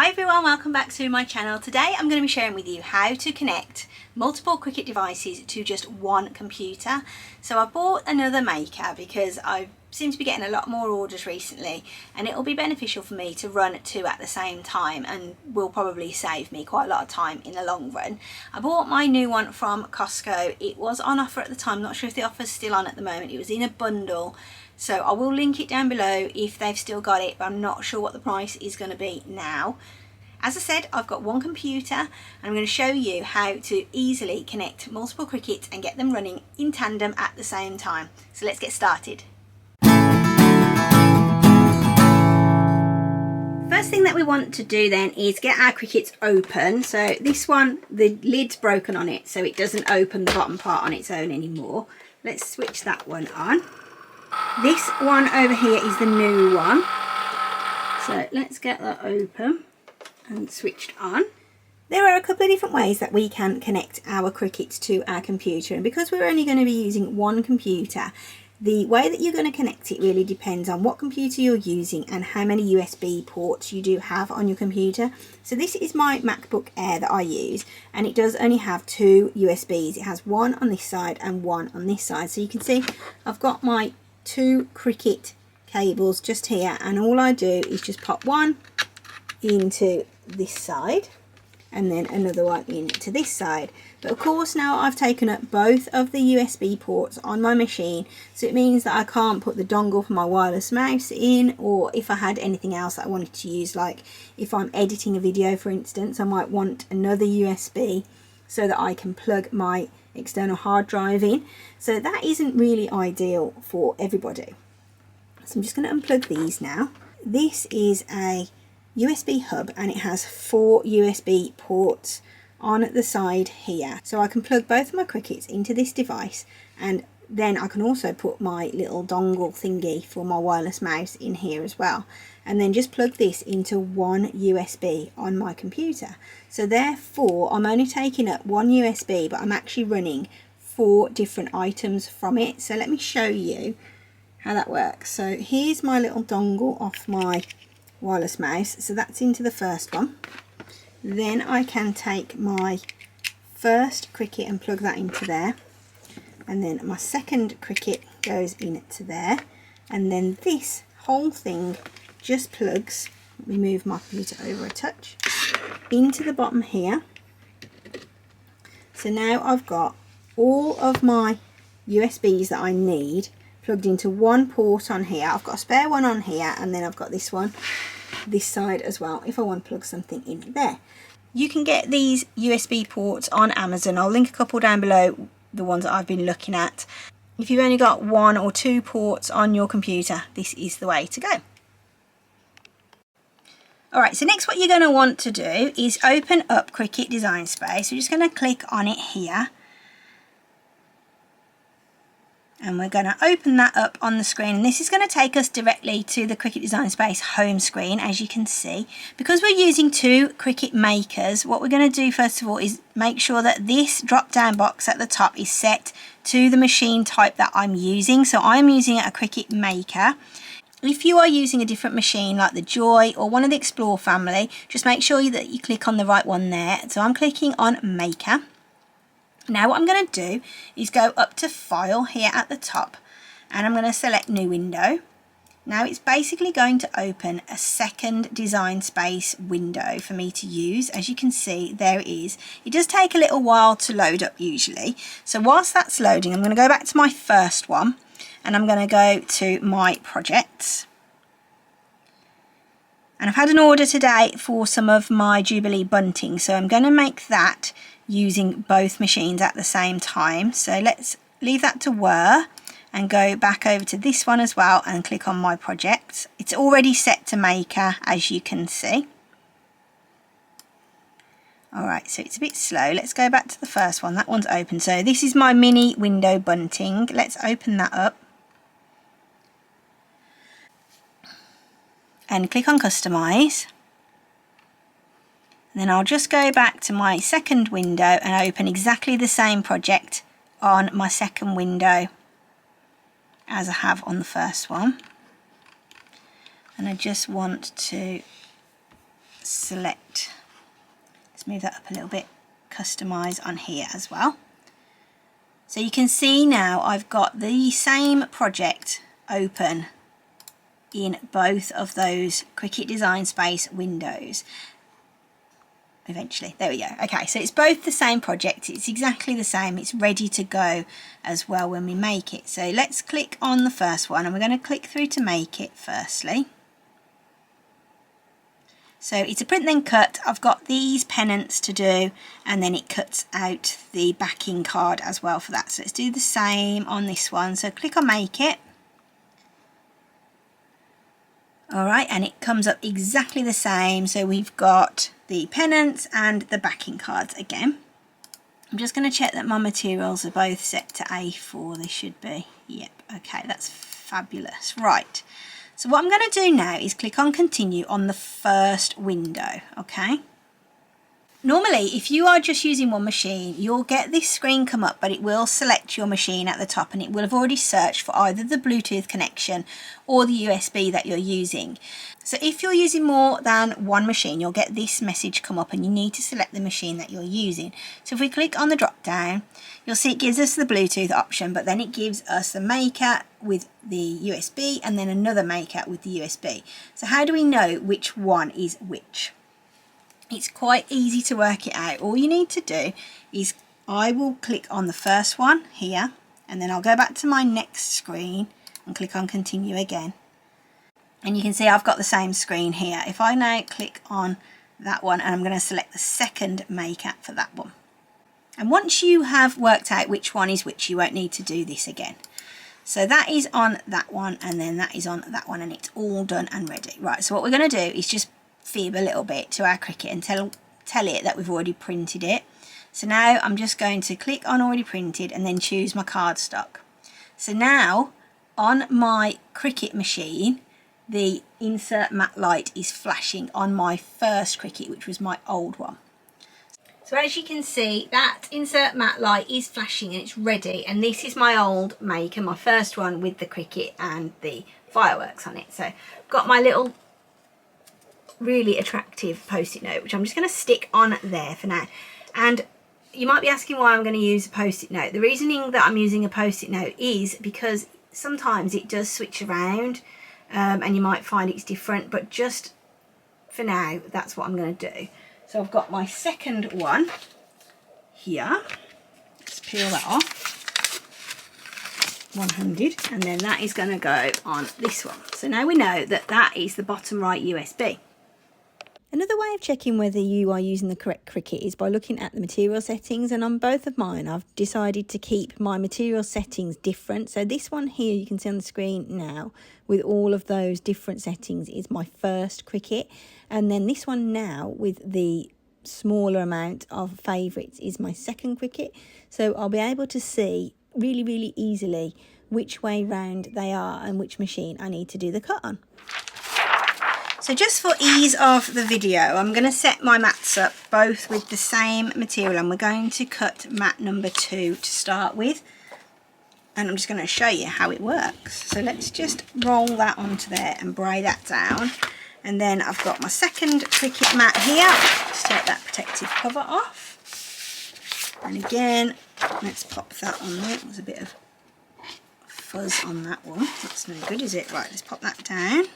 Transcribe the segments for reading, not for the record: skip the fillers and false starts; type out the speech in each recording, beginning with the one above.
Hi everyone, welcome back to my channel. Today I'm going to be sharing with you how to connect multiple Cricut devices to just one computer. So I bought another maker because I seem to be getting a lot more orders recently, and it will be beneficial for me to run two at the same time and will probably save me quite a lot of time in the long run. I bought my new one from Costco. It was on offer at the time, not sure if the offer's still on at the moment. It was in a bundle. So I will link it down below if they've still got it, but I'm not sure what the price is going to be now. As I said, I've got one computer and I'm going to show you how to easily connect multiple Cricuts and get them running in tandem at the same time. So let's get started. First thing that we want to do then is get our Cricuts open. So this one, the lid's broken on it, so it doesn't open the bottom part on its own anymore. Let's switch that one on. This one over here is the new one. So let's get that open and switched on. There are a couple of different ways that we can connect our Cricuts to our computer, and because we're only going to be using one computer, the way that you're going to connect it really depends on what computer you're using and how many USB ports you do have on your computer. So this is my MacBook Air that I use, and it does only have two USBs. It has one on this side and one on this side. So you can see I've got my two Cricut cables just here, and all I do is just pop one into this side and then another one into this side. But of course now I've taken up both of the USB ports on my machine, so it means that I can't put the dongle for my wireless mouse in, or if I had anything else that I wanted to use, like if I'm editing a video for instance, I might want another USB so that I can plug my external hard drive in. So that isn't really ideal for everybody. So I'm just going to unplug these now. This is a USB hub and it has 4 USB ports on the side here. So I can plug both of my Cricuts into this device, and then I can also put my little dongle thingy for my wireless mouse in here as well, and then just plug this into one USB on my computer. So therefore I'm only taking up one USB, but I'm actually running 4 different items from it. So let me show you how that works. So here's my little dongle off my wireless mouse, so that's into the first one. Then I can take my first Cricut and plug that into there, and then my second Cricut goes into there, and then this whole thing just plugs, let me move my computer over a touch, into the bottom here. So now I've got all of my USBs that I need plugged into one port on here. I've got a spare one on here, and then I've got this one this side as well if I want to plug something in there. You can get these USB ports on Amazon. I'll link a couple down below, the ones that I've been looking at. If you've only got 1 or 2 ports on your computer, this is the way to go. Alright, so next what you're going to want to do is open up Cricut Design Space. We're just going to click on it here, and we're going to open that up on the screen, and this is going to take us directly to the Cricut Design Space home screen. As you can see, because we're using 2 Cricut makers, what we're going to do first of all is make sure that this drop down box at the top is set to the machine type that I'm using. So I'm using a Cricut maker. If you are using a different machine like the Joy or one of the Explore family, just make sure that you click on the right one there. So I'm clicking on Maker. Now what I'm going to do is go up to File here at the top, and I'm going to select New Window. Now it's basically going to open a second Design Space window for me to use. As you can see, there it is. It does take a little while to load up usually. So whilst that's loading, I'm going to go back to my first one, and I'm going to go to my projects. And I've had an order today for some of my Jubilee bunting, so I'm going to make that using both machines at the same time. So let's leave that to whir and go back over to this one as well and click on my project. It's already set to Maker, as you can see. Alright, so it's a bit slow. Let's go back to the first one. That one's open. So this is my mini window bunting. Let's open that up and click on Customize. And then I'll just go back to my second window and open exactly the same project on my second window as I have on the first one. And I just want to select, let's move that up a little bit, customize on here as well. So you can see now I've got the same project open in both of those Cricut Design Space windows. Eventually, there we go. Okay, so it's both the same project, it's exactly the same, it's ready to go as well when we make it. So let's click on the first one and we're going to click through to make it firstly. So it's a print then cut. I've got these pennants to do, and then it cuts out the backing card as well for that. So let's do the same on this one. So click on make it. Alright, and it comes up exactly the same. So we've got the pennants and the backing cards again. I'm just going to check that my materials are both set to A4. They should be. Yep, okay, that's fabulous. Right, so what I'm going to do now is click on continue on the first window, okay? Normally, if you are just using one machine, you'll get this screen come up, but it will select your machine at the top and it will have already searched for either the Bluetooth connection or the USB that you're using. So if you're using more than one machine, you'll get this message come up and you need to select the machine that you're using. So if we click on the drop down, you'll see it gives us the Bluetooth option, but then it gives us the maker with the USB and then another maker with the USB. So how do we know which one is which? It's quite easy to work it out. All you need to do is I will click on the first one here and then I'll go back to my next screen and click on continue again. And you can see I've got the same screen here. If I now click on that one and I'm going to select the second maker for that one. And once you have worked out which one is which, you won't need to do this again. So that is on that one and then that is on that one and it's all done and ready. Right, so what we're going to do is just fib a little bit to our Cricut and tell it that we've already printed it. So now I'm just going to click on already printed and then choose my cardstock. So now on my Cricut machine, the insert matte light is flashing on my first Cricut, which was my old one. So as you can see, that insert matte light is flashing and it's ready, and this is my old maker, my first one with the Cricut and the fireworks on it. So I've got my little really attractive post-it note, which I'm just going to stick on there for now. And you might be asking why I'm going to use a post-it note. The reasoning that I'm using a post-it note is because sometimes it does switch around and you might find it's different, but just for now that's what I'm going to do. So I've got my second one here. Let's peel that off one-handed, and then that is going to go on this one. So now we know that that is the bottom right USB. Another way of checking whether you are using the correct Cricut is by looking at the material settings, and on both of mine I've decided to keep my material settings different. So this one here you can see on the screen now with all of those different settings is my first Cricut, and then this one now with the smaller amount of favourites is my second Cricut. So I'll be able to see really easily which way round they are and which machine I need to do the cut on. So just for ease of the video, I'm going to set my mats up both with the same material, and we're going to cut mat number 2 to start with. And I'm just going to show you how it works. So let's just roll that onto there and bray that down. And then I've got my second Cricut mat here. Let's take that protective cover off. And again, let's pop that on there. There's a bit of fuzz on that one. That's no good, is it? Right, let's pop that down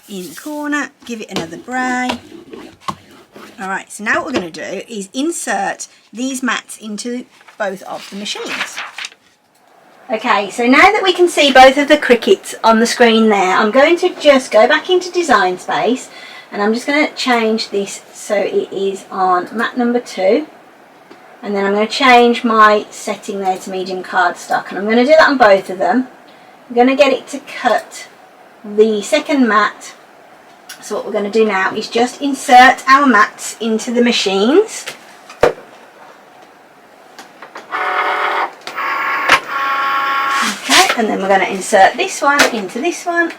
in the corner, give it another bray. Alright, so now what we're going to do is insert these mats into both of the machines. Okay, so now that we can see both of the Cricuts on the screen there, I'm going to just go back into Design Space and I'm just going to change this so it is on mat number 2, and then I'm going to change my setting there to medium cardstock, and I'm going to do that on both of them. I'm going to get it to cut the second mat. So what we're going to do now is just insert our mats into the machines. Okay, and then we're going to insert this one into this one.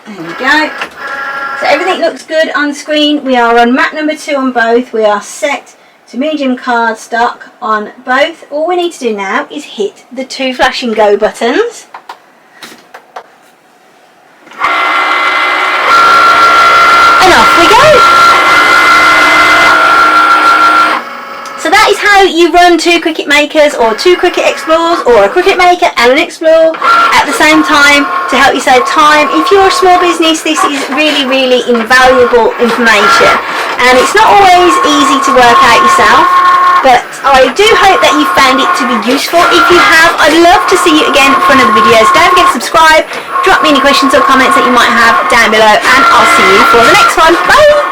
There we go. So everything looks good on screen. We are on mat number 2 on both. We are set to medium cardstock on both. All we need to do now is hit the 2 flashing go buttons. know you run 2 Cricut makers or 2 Cricut Explorers or a Cricut maker and an Explorer at the same time to help you save time. If you're a small business, this is really, really invaluable information, and it's not always easy to work out yourself, but I do hope that you found it to be useful. If you have, I'd love to see you again for another videos. Don't forget to subscribe, drop me any questions or comments that you might have down below, and I'll see you for the next one. Bye!